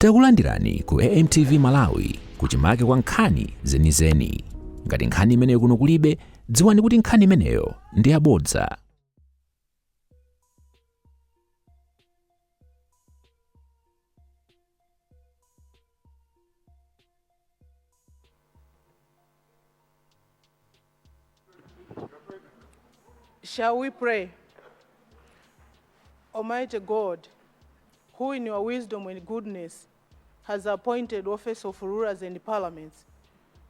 Takulandirani ku AMTV Malawi kuchimake kwa nkhani zenizeni. Ngati nkhani imeneyo kuno kulibe, dziwani kuti nkhani imeneyo ndi yabodza. Shall we pray? Almighty God, who in your wisdom and goodness has appointed office of rulers and parliaments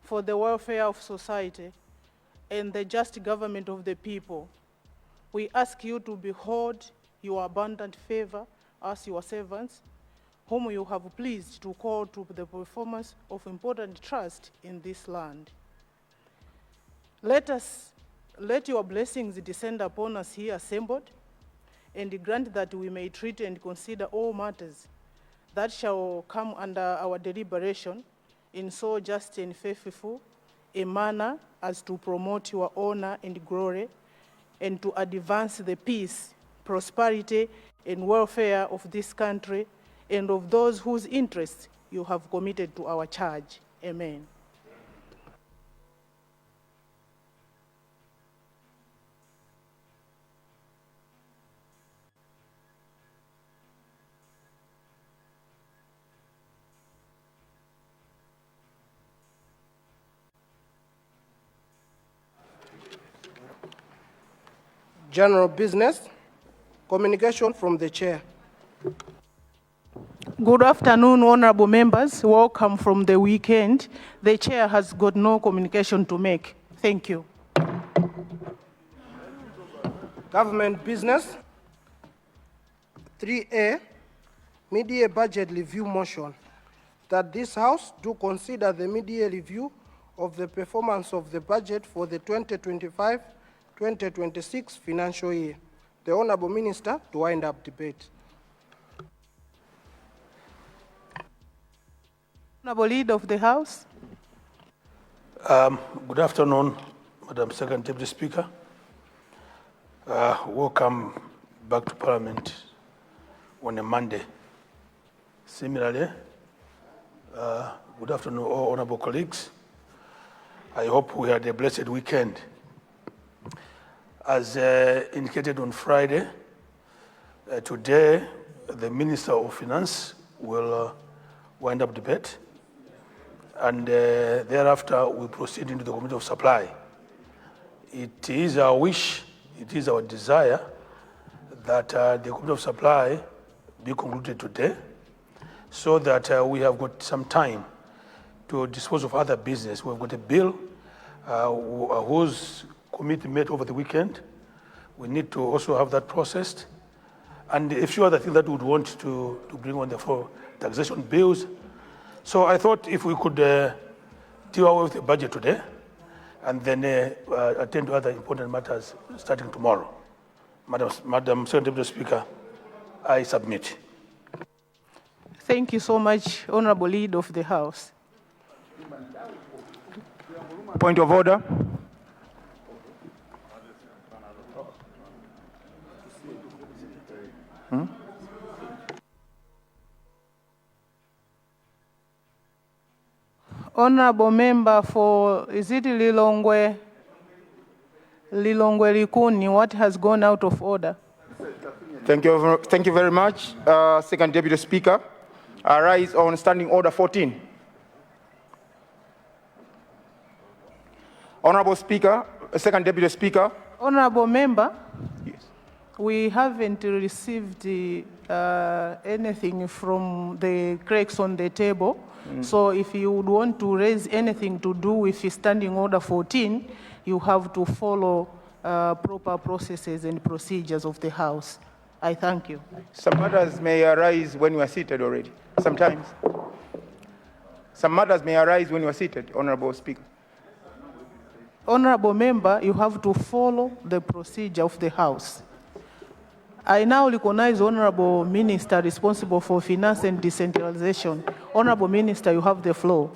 for the welfare of society and the just government of the people, we ask you to behold your abundant favor as your servants, whom you have pleased to call to the performance of important trust in this land. Let your blessings descend upon us here assembled, and grant that we may treat and consider all matters that shall come under our deliberation in so just and faithful a manner as to promote your honor and glory, and to advance the peace, prosperity, and welfare of this country and of those whose interests you have committed to our charge. Amen. General business, communication from the chair. Good afternoon, honorable members. Welcome from the weekend. The chair has got no communication to make. Thank you. Government business. 3A, mid-year budget review motion. That this House do consider the mid-year review of the performance of the budget for the 2025-2026 financial year. The Honorable Minister to wind up debate. Honorable Leader of the House. Good afternoon, Madam Second Deputy Speaker. Welcome back to Parliament on a Monday. Similarly, good afternoon, all honorable colleagues. I hope we had a blessed weekend. As indicated on Friday, today the Minister of Finance will wind up debate, and thereafter we proceed into the Committee of Supply. It is our wish, it is our desire that the Committee of Supply be concluded today, so that we have got some time to dispose of other business. We've got a bill whose committee met over the weekend. We need to also have that processed. And a few other things that we would want to bring on the floor, taxation bills. So I thought if we could deal with the budget today and then attend to other important matters starting tomorrow. Madam Second Deputy Speaker, I submit. Thank you so much, Honorable Leader of the House. Point of order. Honorable member for, is it Lilongwe Likuni, what has gone out of order? Thank you very much, Second Deputy Speaker. I rise on Standing Order 14. Honorable Speaker, Second Deputy Speaker. Honorable member, Yes. we haven't received anything from the clerks on the table. So if you would want to raise anything to do with Standing Order 14, you have to follow proper processes and procedures of the House. I thank you. Some matters may arise when we are seated already, sometimes. Some matters may arise when we are seated, Honorable Speaker. Honorable member, you have to follow the procedure of the House. I now recognize Honorable Minister responsible for finance and decentralization. Honorable Minister, you have the floor.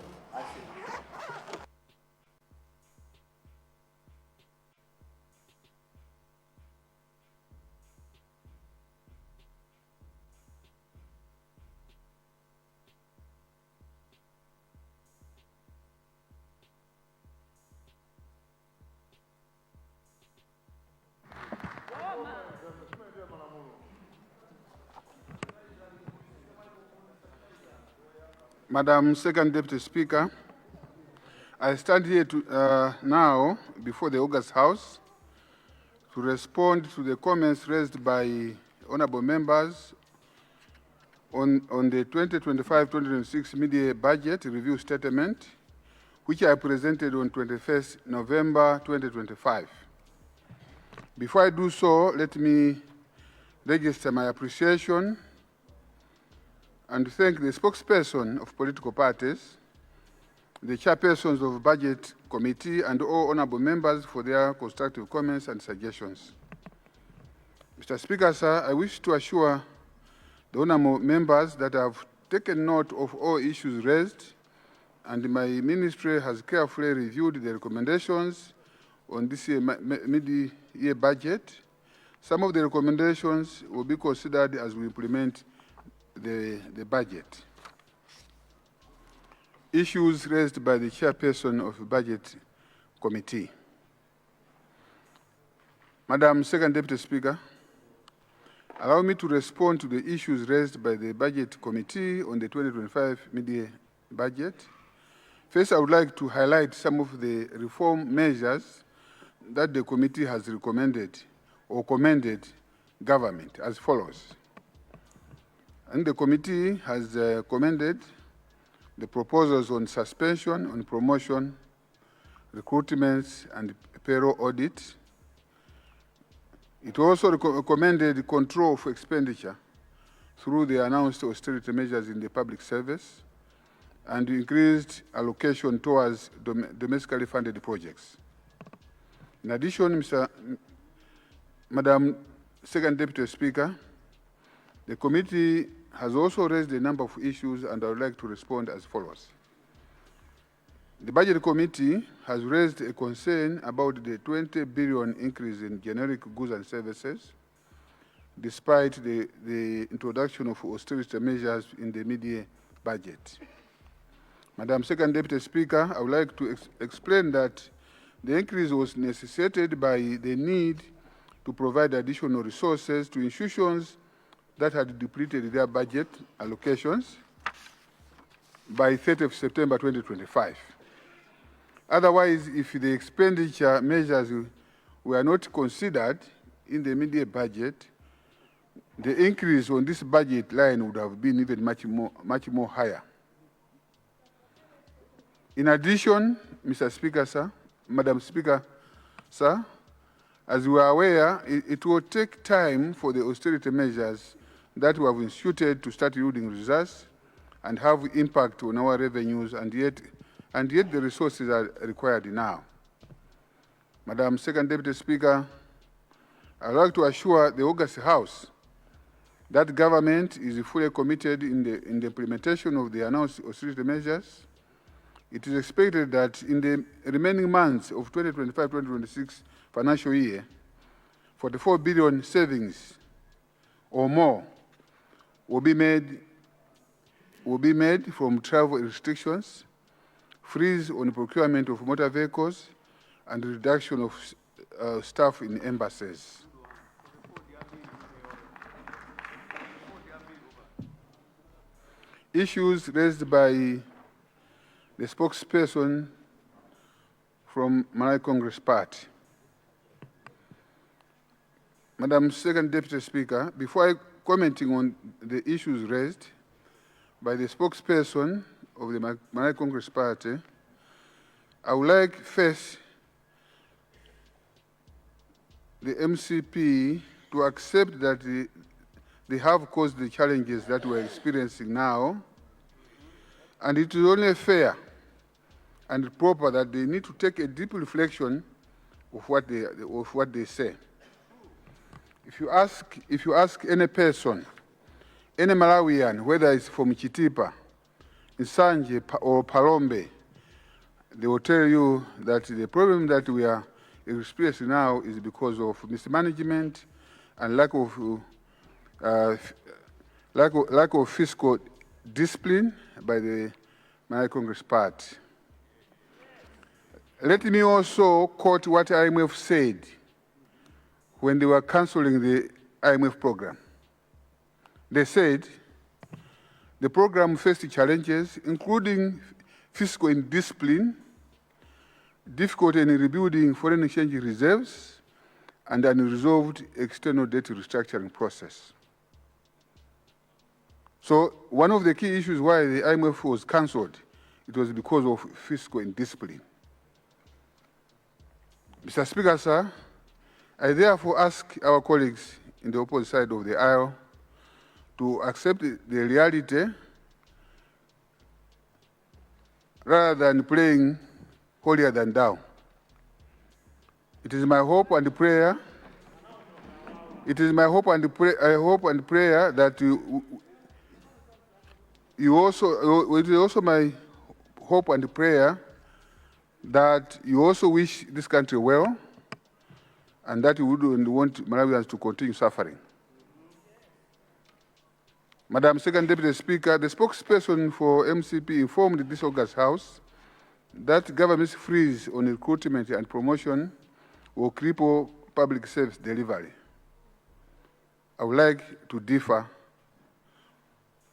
Madam Second Deputy Speaker, I stand here now before the August House to respond to the comments raised by honorable members on the 2025-2026 media budget review statement, which I presented on 21st November 2025. Before I do so, let me register my appreciation and thank the spokesperson of political parties, the chairpersons of Budget Committee, and all honorable members for their constructive comments and suggestions. Mr. Speaker, sir, I wish to assure the honorable members that I have taken note of all issues raised, and my ministry has carefully reviewed the recommendations on this mid-year budget. Some of the recommendations will be considered as we implement the budget. Issues raised by the chairperson of the Budget Committee. Madam Second Deputy Speaker, allow me to respond to the issues raised by the Budget Committee on the 2025 mid-year budget. First, I would like to highlight some of the reform measures that the committee has recommended or commended government as follows. And the committee has commended the proposals on suspension, on promotion, recruitments, and payroll audit. It also recommended control of expenditure through the announced austerity measures in the public service and increased allocation towards domestically funded projects. In addition, Madam Second Deputy Speaker, the committee has also raised a number of issues, and I would like to respond as follows. The Budget Committee has raised a concern about the 20 billion increase in generic goods and services, despite the introduction of austerity measures in the mid-year budget. Madam Second Deputy Speaker, I would like to explain that the increase was necessitated by the need to provide additional resources to institutions that had depleted their budget allocations by 30th September 2025. Otherwise, if the expenditure measures were not considered in the mid-year budget, the increase on this budget line would have been even much more higher. In addition, Mr. Speaker, sir, Madam Speaker, sir, as we are aware, it will take time for the austerity measures that we have instituted to start yielding results and have impact on our revenues, and yet the resources are required now. Madam Second Deputy Speaker, I would like to assure the August House that government is fully committed in the implementation of the announced austerity measures. It is expected that in the remaining months of 2025-2026 financial year, 44 billion savings or more will be made from travel restrictions, freeze on procurement of motor vehicles, and reduction of staff in embassies. Issues raised by the spokesperson from Malawi Congress Party. Madam Second Deputy Speaker, before commenting on the issues raised by the spokesperson of the Malawi Congress Party, I would like first the MCP to accept that they have caused the challenges that we're experiencing now, and it is only fair and proper that they need to take a deep reflection of what they say. If you ask any person, any Malawian, whether it's from Chitipa, Nsanje, or Palombe, they will tell you that the problem that we are experiencing now is because of mismanagement and lack of fiscal discipline by the Malawi Congress Party. Let me also quote what IMF said when they were cancelling the IMF program. They said, The program faced challenges, including fiscal indiscipline, difficulty in rebuilding foreign exchange reserves, and an unresolved external debt restructuring process. So one of the key issues why the IMF was cancelled, it was because of fiscal indiscipline. Mr. Speaker, sir, I therefore ask our colleagues in the opposite side of the aisle to accept the reality rather than playing holier than thou. It is my hope and prayer. It is my hope and prayer that it is also my hope and prayer that you also wish this country well, and that you wouldn't want Malawians to continue suffering. Madam Second Deputy Speaker, the spokesperson for MCP informed this August House that government's freeze on recruitment and promotion will cripple public service delivery. I would like to differ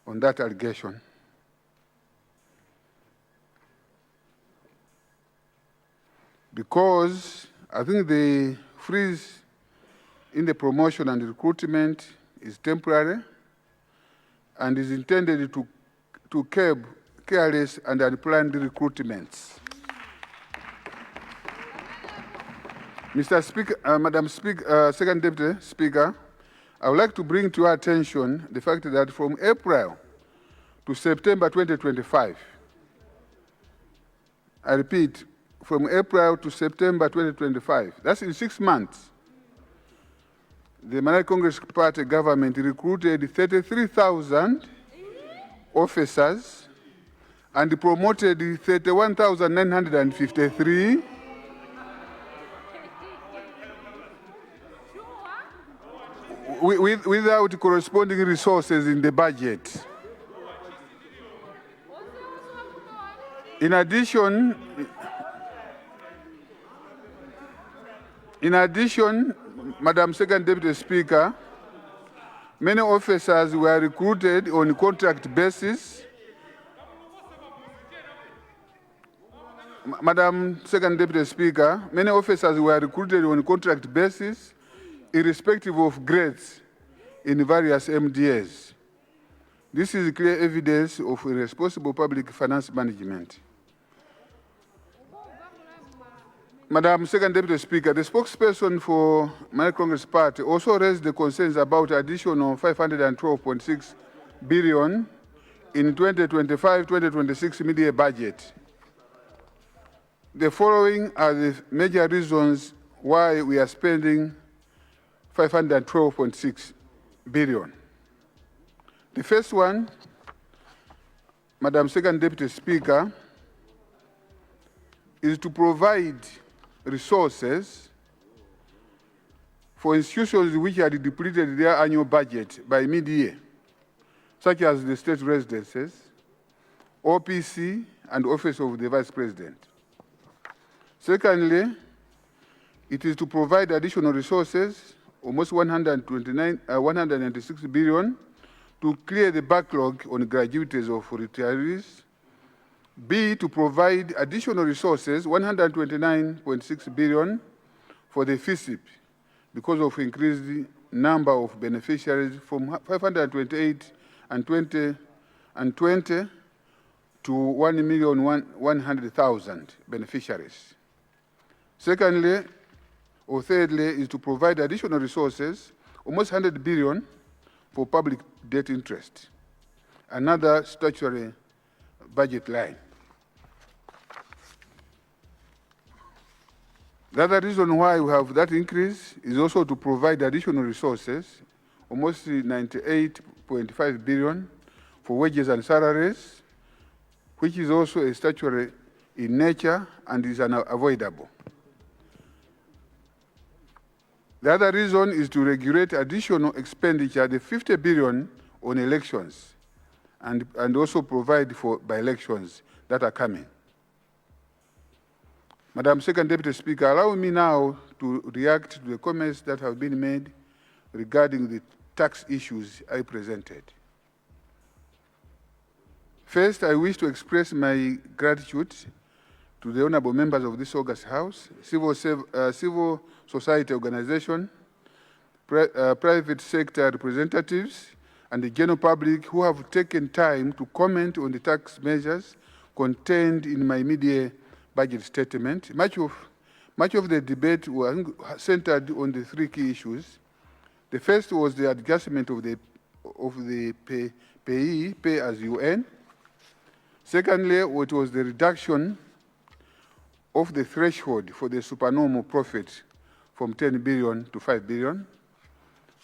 on that allegation. Because I think the freeze in the promotion and recruitment is temporary and is intended to curb careless and unplanned recruitments. Mr. Speaker, Madam Speaker, Second Deputy Speaker, I would like to bring to your attention the fact that from April to September 2025, I repeat, from April to September 2025, that's in 6 months, the Malawi Congress Party government recruited 33,000 officers and promoted 31,953 without corresponding resources in the budget. In addition, Madam Second Deputy Speaker, many officers were recruited on contract basis. Madam Second Deputy Speaker, many officers were recruited on contract basis, irrespective of grades in various MDAs. This is clear evidence of irresponsible public finance management. Madam Second Deputy Speaker, the spokesperson for Malawi Congress Party also raised the concerns about additional 512.6 billion in 2025-2026 mid-year budget. The following are the major reasons why we are spending 512.6 billion. The first one, Madam Second Deputy Speaker, is to provide resources for institutions which had depleted their annual budget by mid-year, such as the state residences, OPC, and Office of the Vice President. Secondly, it is to provide additional resources, almost 196 billion, to clear the backlog on gratuities of retirees. B, to provide additional resources, 129.6 billion, for the FISIP because of increased number of beneficiaries from 528 and 20 to 1,100,000 beneficiaries. Secondly, or thirdly, is to provide additional resources, almost 100 billion, for public debt interest, another statutory budget line. The other reason why we have that increase is also to provide additional resources, almost 98.5 billion, for wages and salaries, which is also a statutory in nature and is unavoidable. The other reason is to regulate additional expenditure, the 50 billion on elections, and also provide for by-elections that are coming. Madam Second Deputy Speaker, allow me now to react to the comments that have been made regarding the tax issues I presented. First, I wish to express my gratitude to the honorable members of this August House, civil society organization, private sector representatives, and the general public who have taken time to comment on the tax measures contained in my mid-year budget statement. Much of the debate was centered on the three key issues. The first was the adjustment of the pay as you earn. Secondly, it was the reduction of the threshold for the supernormal profit from 10 billion to 5 billion,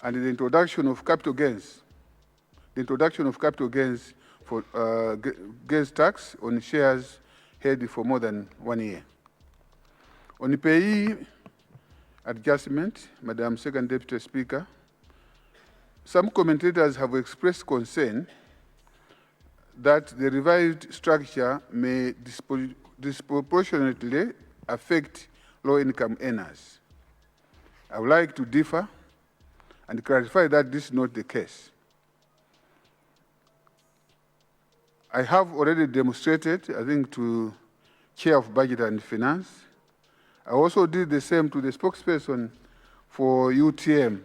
and the introduction of capital gains. The introduction of capital gains for gains tax on shares held for more than 1 year. On the payee adjustment, Madam Second Deputy Speaker, some commentators have expressed concern that the revised structure may disproportionately affect low-income earners. I would like to differ and clarify that this is not the case. I have already demonstrated, I think, to Chair of Budget and Finance. I also did the same to the spokesperson for UTM,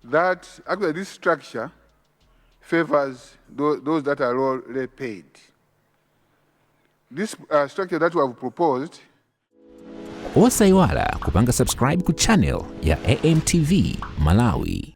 that actually this structure favors those that are already paid. This structure that we have proposed. Osaiwala kupanga subscribe ku channel ya AMTV Malawi.